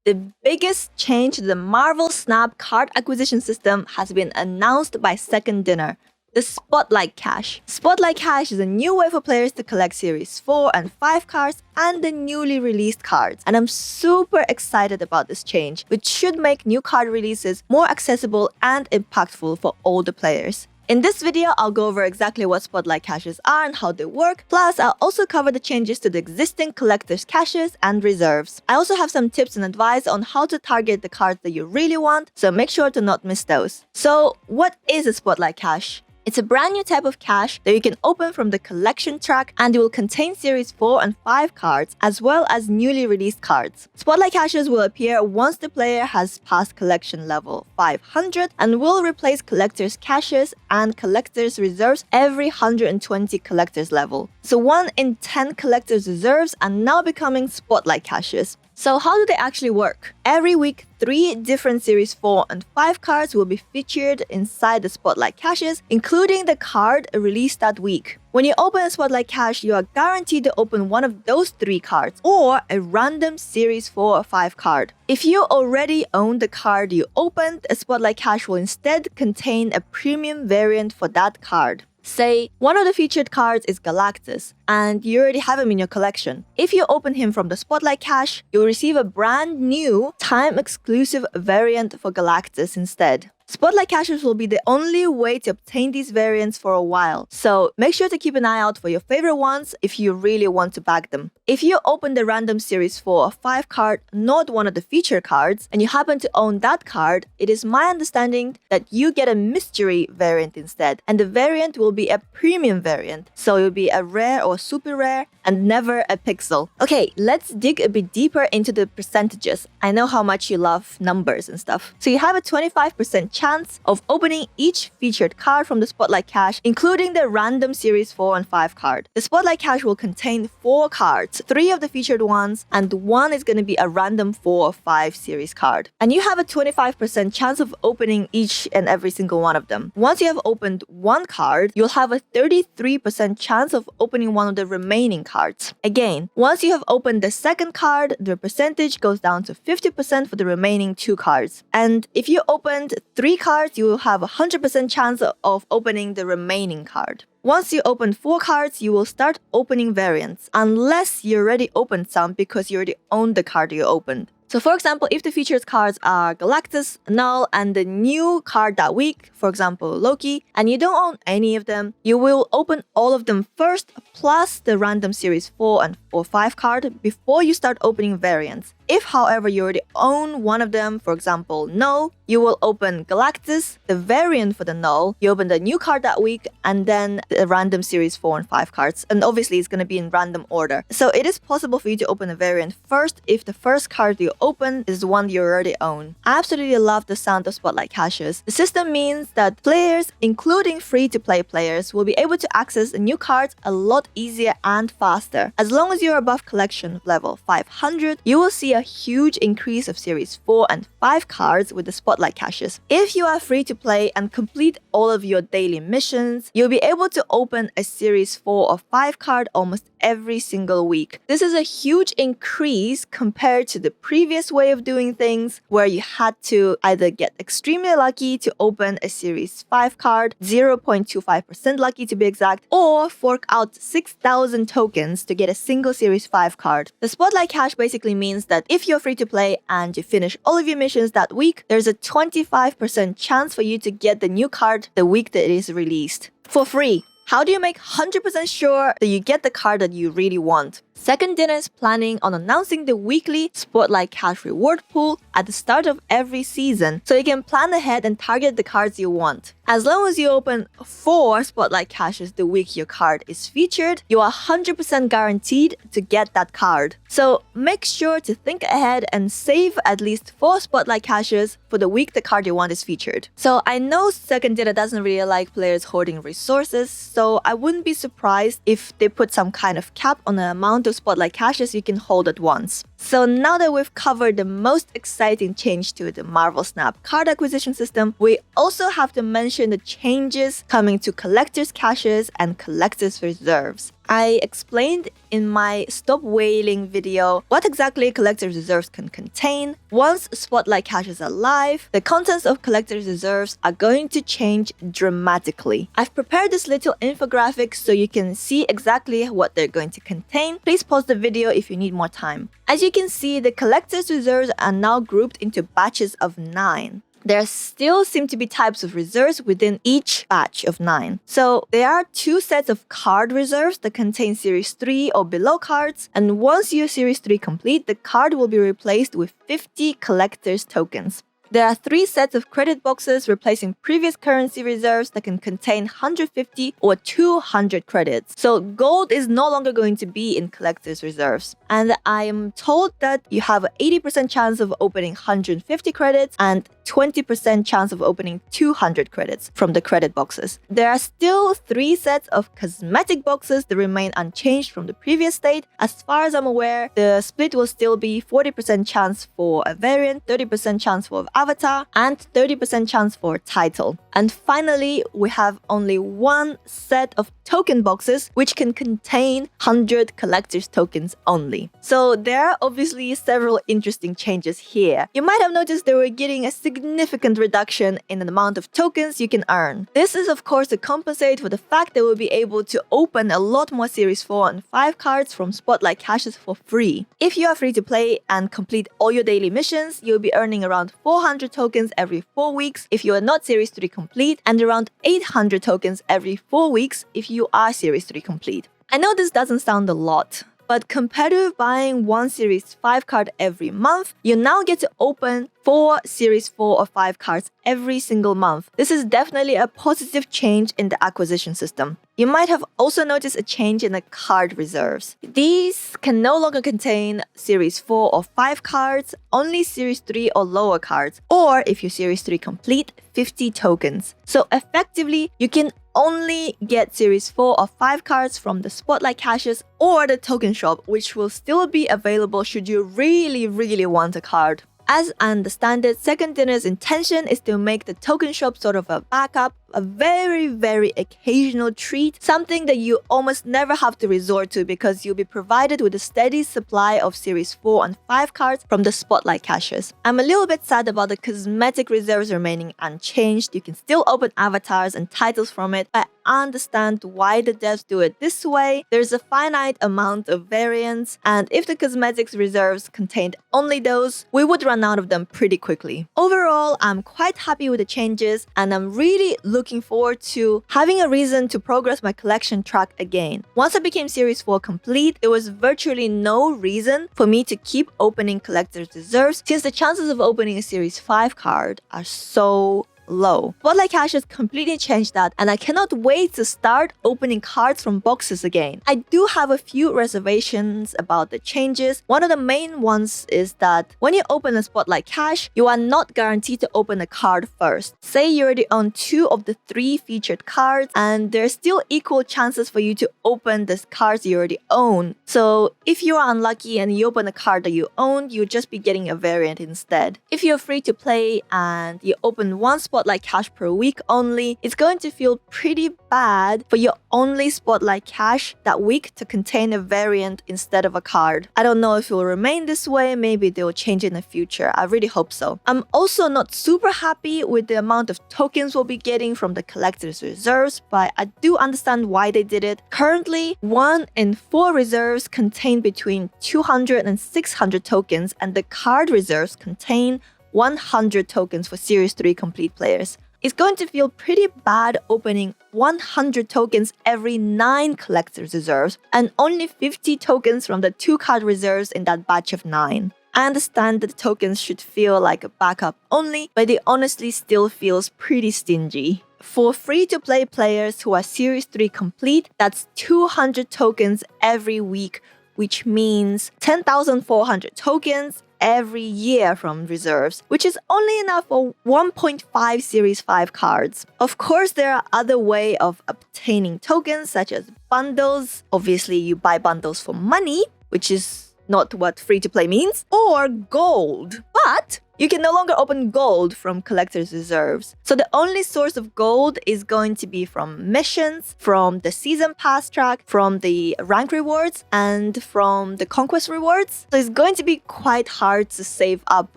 The biggest change to the Marvel Snap card acquisition system has been announced by Second Dinner. The Spotlight Cache. Spotlight Cache is a new way for players to collect Series 4 and 5 cards and the newly released cards. And I'm super excited about this change, which should make new card releases more accessible and impactful for all the players. In this video, I'll go over exactly what Spotlight Caches are and how they work, plus I'll also cover the changes to the existing collector's caches and reserves. I also have some tips and advice on how to target the cards that you really want, so make sure to not miss those. So, what is a Spotlight Cache? It's a brand new type of cache that you can open from the collection track, and it will contain Series 4 and 5 cards as well as newly released cards. Spotlight caches will appear once the player has passed collection level 500 and will replace collector's caches and collector's reserves every 120 collector's level. So 1 in 10 collector's reserves are now becoming Spotlight caches. So how do they actually work? Every week, 3 different Series 4 and 5 cards will be featured inside the Spotlight caches, including the card released that week. When you open a Spotlight cache, you are guaranteed to open one of those 3 cards or a random Series 4 or 5 card. If you already own the card you opened, a Spotlight cache will instead contain a premium variant for that card. Say, one of the featured cards is Galactus, and you already have him in your collection. If you open him from the Spotlight cache, you'll receive a brand new, time-exclusive variant for Galactus instead. Spotlight caches will be the only way to obtain these variants for a while, so make sure to keep an eye out for your favorite ones if you really want to bag them. If you open the random Series 4 or 5 card, not one of the featured cards, and you happen to own that card, it is my understanding that you get a mystery variant instead, and the variant will be a premium variant, so it will be a rare or super rare and never a pixel. Okay, let's dig a bit deeper into the percentages. I know how much you love numbers and stuff. So you have a 25% chance of opening each featured card from the Spotlight cache, including the random Series 4 and 5 card. The Spotlight cache will contain 4 cards, 3 of the featured ones, and 1 is going to be a random 4 or 5 series card. And you have a 25% chance of opening each and every single one of them. Once you have opened 1 card, you'll have a 33% chance of opening one of the remaining cards. Again, once you have opened the second card, the percentage goes down to 50% for the remaining 2 cards. And if you opened 3 cards, you will have a 100% chance of opening the remaining card. Once you open 4 cards, you will start opening variants, unless you already opened some because you already own the card you opened. So for example, if the featured cards are Galactus, Null, and the new card that week, for example Loki, and you don't own any of them, you will open all of them first, plus the random Series 4 or 5 card before you start opening variants. If, however, you already own one of them, for example Null, you will open Galactus, the variant for the Null, you open the new card that week, and then the random Series 4 and 5 cards. And obviously it's going to be in random order. So it is possible for you to open a variant first if the first card you open is the one you already own. I absolutely love the sound of Spotlight caches. The system means that players, including free-to-play players, will be able to access the new cards a lot easier and faster. As long as you're above collection level 500, you will see a huge increase of Series 4 and 5 cards with the Spotlight caches. If you are free to play and complete all of your daily missions, you'll be able to open a Series 4 or 5 card almost every single week. This is a huge increase compared to the previous way of doing things, where you had to either get extremely lucky to open a Series 5 card, 0.25% lucky to be exact, or fork out 6,000 tokens to get a single Series 5 card. The Spotlight cache basically means that if you're free to play and you finish all of your missions that week, there's a 25% chance for you to get the new card the week that it is released. For free. How do you make 100% sure that you get the card that you really want? Second Dinner is planning on announcing the weekly Spotlight Cache reward pool at the start of every season, so you can plan ahead and target the cards you want. As long as you open 4 Spotlight caches the week your card is featured, you are 100% guaranteed to get that card. So make sure to think ahead and save at least 4 Spotlight caches for the week the card you want is featured. So I know Second Dinner doesn't really like players hoarding resources, so I wouldn't be surprised if they put some kind of cap on the amount of Spotlight caches you can hold at once. So now that we've covered the most exciting change to the Marvel Snap card acquisition system, we also have to mention the changes coming to collector's caches and collector's reserves. I explained in my Stop Whaling video what exactly collector's reserves can contain. Once Spotlight caches are live, the contents of collector's reserves are going to change dramatically. I've prepared this little infographic so you can see exactly what they're going to contain. Please pause the video if you need more time. As you can see, the collector's reserves are now grouped into batches of 9. There still seem to be types of reserves within each batch of 9. So there are 2 sets of card reserves that contain Series 3 or below cards, and once your Series 3 complete, the card will be replaced with 50 collector's tokens. There are 3 sets of credit boxes replacing previous currency reserves that can contain 150 or 200 credits. So gold is no longer going to be in collector's reserves. And I am told that you have an 80% chance of opening 150 credits and 20% chance of opening 200 credits from the credit boxes. There are still 3 sets of cosmetic boxes that remain unchanged from the previous state. As far as I'm aware, the split will still be 40% chance for a variant, 30% chance for avatar, and 30% chance for title. And finally, we have only 1 set of token boxes which can contain 100 collector's tokens only. So there are obviously several interesting changes here. You might have noticed that we're getting a significant reduction in the amount of tokens you can earn. This is of course to compensate for the fact that we'll be able to open a lot more Series 4 and 5 cards from Spotlight caches for free. If you are free to play and complete all your daily missions, you'll be earning around 400 tokens every 4 weeks if you are not Series 3 complete, and around 800 tokens every 4 weeks if you are Series 3 complete. I know this doesn't sound a lot, but compared to buying 1 Series 5 card every month, you now get to open 4 Series 4 or 5 cards every single month. This is definitely a positive change in the acquisition system. You might have also noticed a change in the card reserves. These can no longer contain Series 4 or 5 cards, only Series 3 or lower cards, or if you're Series 3 complete, 50 tokens. So effectively, you can only get Series 4 or 5 cards from the Spotlight caches or the token shop, which will still be available should you really want a card. As I understand it, Second Dinner's intention is to make the token shop sort of a backup, a very occasional treat, something that you almost never have to resort to because you'll be provided with a steady supply of Series 4 and 5 cards from the Spotlight caches. I'm a little bit sad about the cosmetic reserves remaining unchanged. You can still open avatars and titles from it, but I understand why the devs do it this way. There's a finite amount of variants, and if the cosmetics reserves contained only those, we would run out of them pretty quickly. Overall, I'm quite happy with the changes, and I'm really looking forward to having a reason to progress my collection track again. Once I became Series 4 complete, there was virtually no reason for me to keep opening collector's reserves since the chances of opening a Series 5 card are so low. Spotlight caches completely changed that, and I cannot wait to start opening cards from boxes again. I do have a few reservations about the changes. One of the main ones is that when you open a Spotlight cache, you are not guaranteed to open a card first. Say you already own 2 of the 3 featured cards, and there's still equal chances for you to open the cards you already own. So if you are unlucky and you open a card that you own, you'll just be getting a variant instead. If you're free to play and you open 1 Spotlight cache per week only, it's going to feel pretty bad for your only Spotlight cache that week to contain a variant instead of a card. I don't know if it will remain this way, maybe they will change in the future. I really hope so. I'm also not super happy with the amount of tokens we'll be getting from the collector's reserves, but I do understand why they did it. Currently, 1 in 4 reserves contain between 200 and 600 tokens, and the card reserves contain 100 tokens for Series 3 complete players. It's going to feel pretty bad opening 100 tokens every 9 collector's reserves and only 50 tokens from the 2 card reserves in that batch of 9. I understand that the tokens should feel like a backup only, but it honestly still feels pretty stingy. For free-to-play players who are Series 3 complete, that's 200 tokens every week, which means 10,400 tokens every year from reserves, which is only enough for 1.5 Series 5 cards. Of course, there are other ways of obtaining tokens, such as bundles. Obviously, you buy bundles for money, which is not what free-to-play means, or gold. But you can no longer open gold from collector's reserves. So the only source of gold is going to be from missions, from the season pass track, from the rank rewards, and from the conquest rewards. So it's going to be quite hard to save up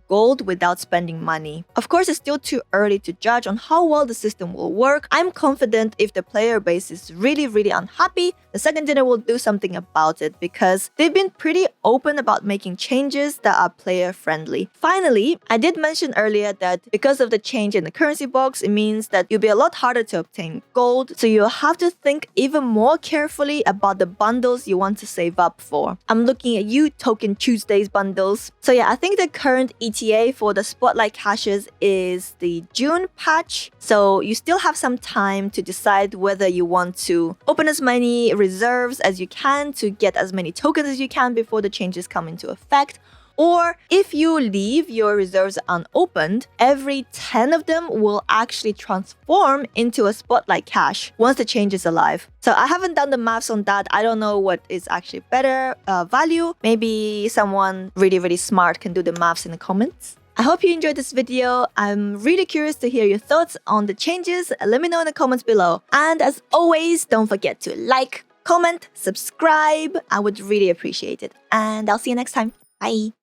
gold without spending money. Of course, it's still too early to judge on how well the system will work. I'm confident if the player base is really unhappy, the second dinner will do something about it because they've been pretty open about making changes that are player friendly. Finally, I did mention earlier that because of the change in the currency box, it means that it'll be a lot harder to obtain gold, so you'll have to think even more carefully about the bundles you want to save up for. I'm looking at you, Token Tuesdays bundles. So yeah, I think the current ETA for the Spotlight caches is the June patch, so you still have some time to decide whether you want to open as many reserves as you can to get as many tokens as you can before the changes come into effect. Or if you leave your reserves unopened, every 10 of them will actually transform into a Spotlight cache once the change is alive. So I haven't done the maths on that. I don't know what is actually better value. Maybe someone really smart can do the maths in the comments. I hope you enjoyed this video. I'm really curious to hear your thoughts on the changes. Let me know in the comments below. And as always, don't forget to like, comment, subscribe. I would really appreciate it. And I'll see you next time. Bye.